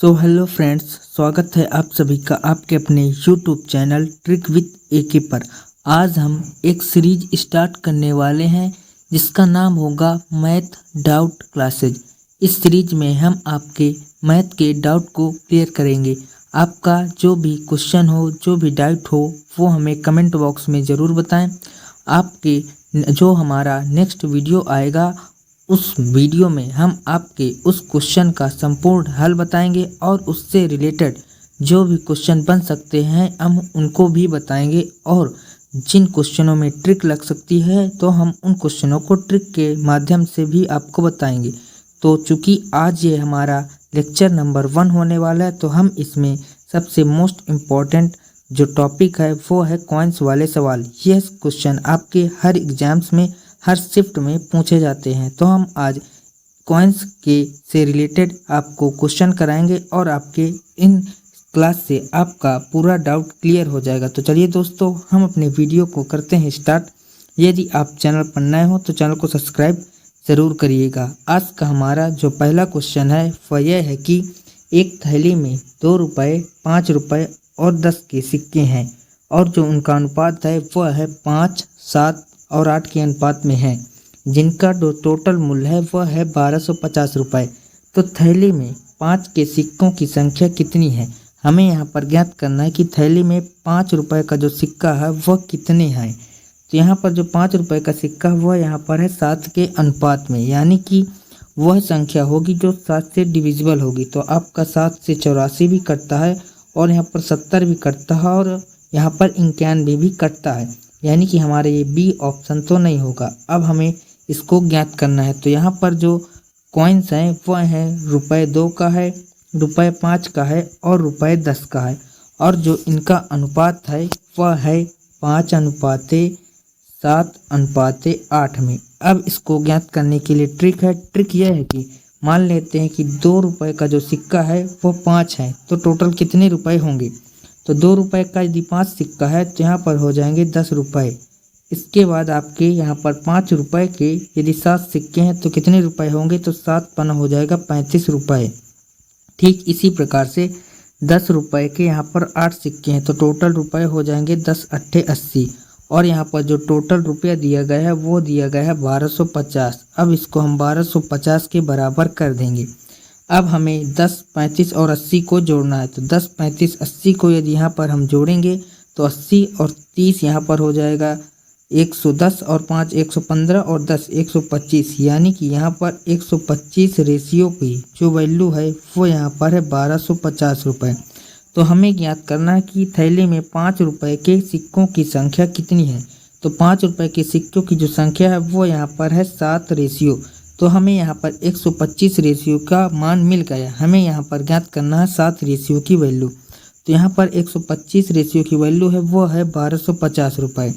Hello friends, स्वागत है आप सभी का आपके अपने यूट्यूब चैनल ट्रिक विथ एके पर। आज हम एक सीरीज स्टार्ट करने वाले हैं जिसका नाम होगा मैथ डाउट क्लासेज। इस सीरीज में हम आपके मैथ के डाउट को क्लियर करेंगे। आपका जो भी क्वेश्चन हो, जो भी डाउट हो, वो हमें कमेंट बॉक्स में ज़रूर बताएं। आपके जो हमारा नेक्स्ट वीडियो आएगा उस वीडियो में हम आपके उस क्वेश्चन का संपूर्ण हल बताएंगे और उससे रिलेटेड जो भी क्वेश्चन बन सकते हैं हम उनको भी बताएंगे, और जिन क्वेश्चनों में ट्रिक लग सकती है तो हम उन क्वेश्चनों को ट्रिक के माध्यम से भी आपको बताएंगे। तो चूँकि आज ये हमारा लेक्चर नंबर 1 होने वाला है तो हम इसमें सबसे मोस्ट इम्पॉर्टेंट जो टॉपिक है वो है कॉइन्स वाले सवाल। यह क्वेश्चन आपके हर एग्जाम्स में, हर शिफ्ट में पूछे जाते हैं। तो हम आज कॉइन्स के से रिलेटेड आपको क्वेश्चन कराएंगे और आपके इन क्लास से आपका पूरा डाउट क्लियर हो जाएगा। तो चलिए दोस्तों, हम अपने वीडियो को करते हैं स्टार्ट। यदि आप चैनल पर नए हो तो चैनल को सब्सक्राइब ज़रूर करिएगा। आज का हमारा जो पहला क्वेश्चन है वह यह है कि एक थैली में 2 रुपये, 5 रुपये और 10 के सिक्के हैं और जो उनका अनुपात है वह है 5, 7 और 8 के अनुपात में है, जिनका जो टोटल मूल्य है वह है 1250 रुपये। तो थैली में 5 के सिक्कों की संख्या कितनी है? हमें यहाँ पर ज्ञात करना है कि थैली में 5 रुपये का जो सिक्का है वह कितने हैं। तो यहाँ पर जो 5 रुपये का सिक्का वह यहाँ पर है 7 के अनुपात में, यानी कि वह संख्या होगी जो 7 से डिविजिबल होगी। तो आपका 7 से 84 भी कटता है और यहाँ पर 70 भी कटता है और यहाँ पर 91 भी कटता है, यानी कि हमारे ये बी ऑप्शन तो नहीं होगा। अब हमें इसको ज्ञात करना है। तो यहाँ पर जो कॉइन्स हैं वह हैं रुपये 2 का है, रुपये 5 का है और रुपये 10 का है, और जो इनका अनुपात है वह है 5:7:8 में। अब इसको ज्ञात करने के लिए ट्रिक है। ट्रिक यह है कि मान लेते हैं कि 2 रुपये का जो सिक्का है वह 5 है, तो टोटल कितने रुपए होंगे? तो 2 रुपये का यदि 5 सिक्का है तो यहाँ पर हो जाएंगे 10 रुपये। इसके बाद आपके यहाँ पर 5 रुपये के यदि 7 सिक्के हैं तो कितने रुपए होंगे? तो 7 पना हो जाएगा 35 रुपये। ठीक इसी प्रकार से 10 रुपये के यहाँ पर 8 सिक्के हैं तो टोटल रुपए हो जाएंगे 10 8 80, और यहाँ पर जो टोटल रुपया दिया गया है वो दिया गया है 1250। अब इसको हम 1250 के बराबर कर देंगे। अब हमें 10, 35 और 80 को जोड़ना है। तो 10, 35, 80 को यदि यहाँ पर हम जोड़ेंगे तो 80 और 30 यहाँ पर हो जाएगा 110 और 5 115 और 10 125, यानी कि यहाँ पर 125 रेशियो की जो वैल्यू है वो यहाँ पर है 1250 रुपये। तो हमें ज्ञात करना है कि थैली में 5 रुपये के सिक्कों की संख्या कितनी है। तो 5 रुपये के सिक्कों की जो संख्या है वो यहाँ पर है 7 रेशियो। तो हमें यहाँ पर 125 रेशियो का मान मिल गया। हमें यहाँ पर ज्ञात करना है 7 रेशियो की वैल्यू। तो यहाँ पर 125 रेशियो की वैल्यू है वो है 1250 रुपये।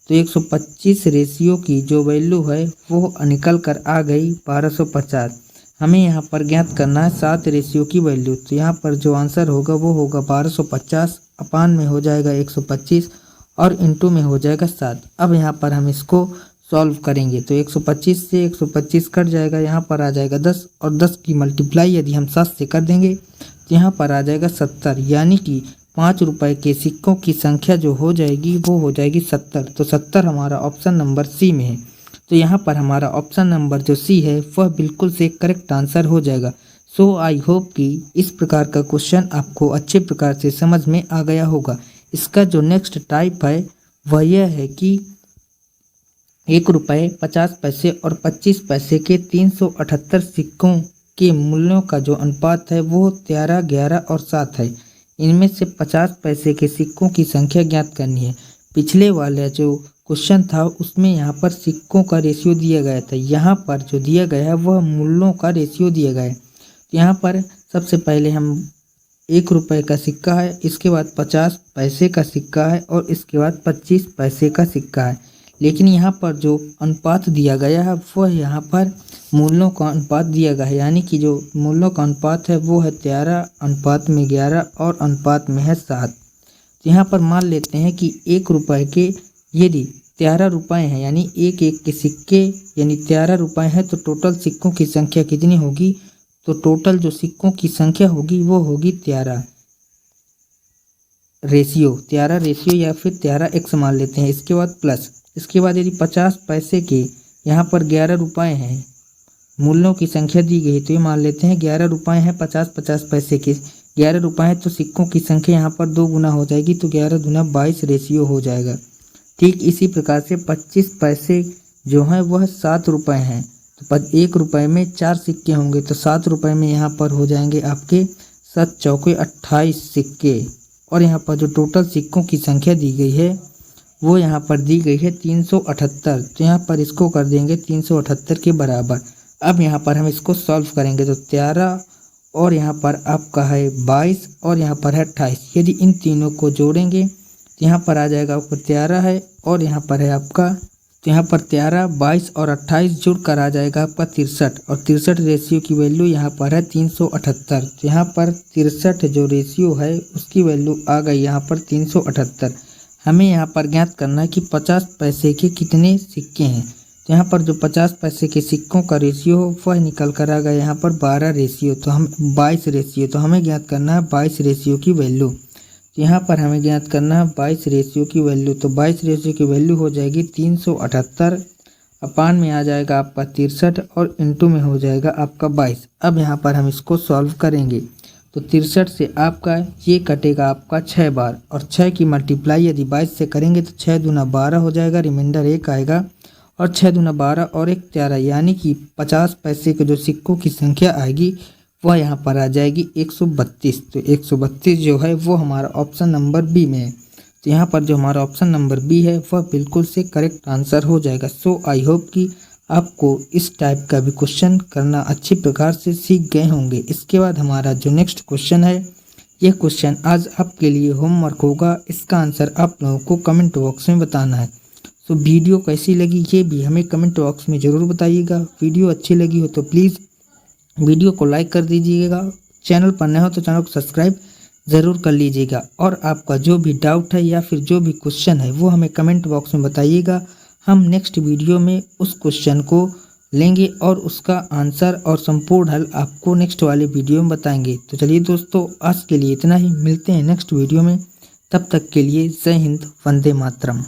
तो 125 रेशियो की जो वैल्यु है वो निकल कर आ गई 1250। हमें यहाँ पर ज्ञात करना है 7 रेशियो की वैल्यू। तो यहाँ पर जो आंसर होगा वो होगा 1250 अपान में हो जाएगा 125 और इंटू में हो जाएगा 7। अब यहाँ पर हम इसको सॉल्व करेंगे तो 125 से 125 कट जाएगा, यहाँ पर आ जाएगा 10 और 10 की मल्टीप्लाई यदि हम 7 से कर देंगे तो यहाँ पर आ जाएगा 70, यानी कि 5 रुपये के सिक्कों की संख्या जो हो जाएगी वो हो जाएगी 70। तो 70 हमारा ऑप्शन नंबर सी में है। तो यहाँ पर हमारा ऑप्शन नंबर जो सी है वह बिल्कुल से करेक्ट आंसर हो जाएगा। सो आई होप कि इस प्रकार का क्वेश्चन आपको अच्छे प्रकार से समझ में आ गया होगा। इसका जो नेक्स्ट टाइप है वह यह है कि 1 रुपये, 50 पैसे और 25 पैसे के 378 सिक्कों के मूल्यों का जो अनुपात है वो 13, 11 और 7 है। इनमें से 50 पैसे के सिक्कों की संख्या ज्ञात करनी है। पिछले वाला जो क्वेश्चन था उसमें यहाँ पर सिक्कों का रेशियो दिया गया था, यहाँ पर जो दिया गया है वह मूल्यों का रेशियो दिया गया है। तो यहाँ पर सबसे पहले हम 1 रुपये का सिक्का है, इसके बाद 50 पैसे का सिक्का है और इसके बाद 25 पैसे का सिक्का है। लेकिन यहाँ पर जो अनुपात दिया गया है वह यहाँ पर मूल्यों का अनुपात दिया गया है, यानी कि जो मूल्यों का अनुपात है वो है 13 अनुपात में 11 और अनुपात में है 7। तो यहाँ पर मान लेते हैं कि 1 रुपये के यदि 13 रुपये हैं, यानी एक एक के सिक्के यानी 13 रुपये हैं, तो टोटल सिक्कों की संख्या कितनी होगी? तो टोटल जो सिक्कों की संख्या होगी वो होगी 13 रेशियो या फिर 13x मान लेते हैं। इसके बाद प्लस, इसके बाद यदि 50 पैसे के यहाँ पर 11 रुपए हैं, मूल्यों की संख्या दी गई तो ये मान लेते हैं 11 रुपए हैं। 50 पैसे के 11 रुपए हैं तो सिक्कों की संख्या यहाँ पर 2 गुना हो जाएगी, तो 11 दूना 22 रेशियो हो जाएगा। ठीक इसी प्रकार से 25 पैसे जो हैं वह 7 रुपए हैं, तो 1 रुपए में 4 सिक्के होंगे, तो 7 रुपए में यहाँ पर हो जाएंगे आपके 7 चौके 28 सिक्के। और यहाँ पर जो टोटल सिक्कों की संख्या दी गई है वो यहाँ पर दी गई है 378, तो यहाँ पर इसको कर देंगे 378 के बराबर। अब यहाँ पर हम इसको सॉल्व करेंगे तो 13 और यहाँ पर आपका है 22 और यहाँ पर है 28। यदि इन तीनों को जोड़ेंगे तो यहाँ पर आ जाएगा आपको 13 है और यहाँ पर है आपका, तो यहाँ पर 13, 22 और 28 जुड़ कर आ जाएगा आपका 63, और 63 रेशियो की वैल्यू यहाँ पर है 378। तो यहाँ पर 63 जो रेशियो है उसकी वैल्यू आ गई यहाँ पर 378। हमें यहाँ पर ज्ञात करना है कि 50 पैसे के कितने सिक्के हैं। तो यहाँ पर जो 50 पैसे के सिक्कों का रेशियो हो वह निकल कर आ गया यहाँ पर 12 रेशियो, तो हम 22 रेशियो, तो हमें ज्ञात करना है 22 रेशियो की वैल्यू। तो यहाँ पर हमें ज्ञात करना है 22 रेशियो की वैल्यू, तो 22 रेशियो की वैल्यू हो जाएगी 378, अपान में आ जाएगा आपका 63 और इंटू में हो जाएगा आपका 22। अब यहाँ पर हम इसको सॉल्व करेंगे तो 63 से आपका ये कटेगा आपका 6 बार, और 6 की मल्टीप्लाई यदि 22 से करेंगे तो 6 दूना 12 हो जाएगा, रिमाइंडर 1 आएगा, और 6 दूना 12 और 1 13, यानी कि 50 पैसे के जो सिक्कों की संख्या आएगी वह यहाँ पर आ जाएगी 132। तो 132 जो है वो हमारा ऑप्शन नंबर बी में है। तो यहाँ पर जो हमारा ऑप्शन नंबर बी है वह बिल्कुल से करेक्ट आंसर हो जाएगा। सो आई होप कि आपको इस टाइप का भी क्वेश्चन करना अच्छी प्रकार से सीख गए होंगे। इसके बाद हमारा जो नेक्स्ट क्वेश्चन है, यह क्वेश्चन आज आपके लिए होमवर्क होगा। इसका आंसर आप लोगों को कमेंट बॉक्स में बताना है। सो वीडियो कैसी लगी ये भी हमें कमेंट बॉक्स में ज़रूर बताइएगा। वीडियो अच्छी लगी हो तो प्लीज़ वीडियो को लाइक कर दीजिएगा, चैनल पर नए हो तो चैनल को सब्सक्राइब ज़रूर कर लीजिएगा, और आपका जो भी डाउट है या फिर जो भी क्वेश्चन है वो हमें कमेंट बॉक्स में बताइएगा। हम नेक्स्ट वीडियो में उस क्वेश्चन को लेंगे और उसका आंसर और संपूर्ण हल आपको नेक्स्ट वाले वीडियो में बताएंगे। तो चलिए दोस्तों, आज के लिए इतना ही, मिलते हैं नेक्स्ट वीडियो में। तब तक के लिए जय हिंद, वंदे मातरम।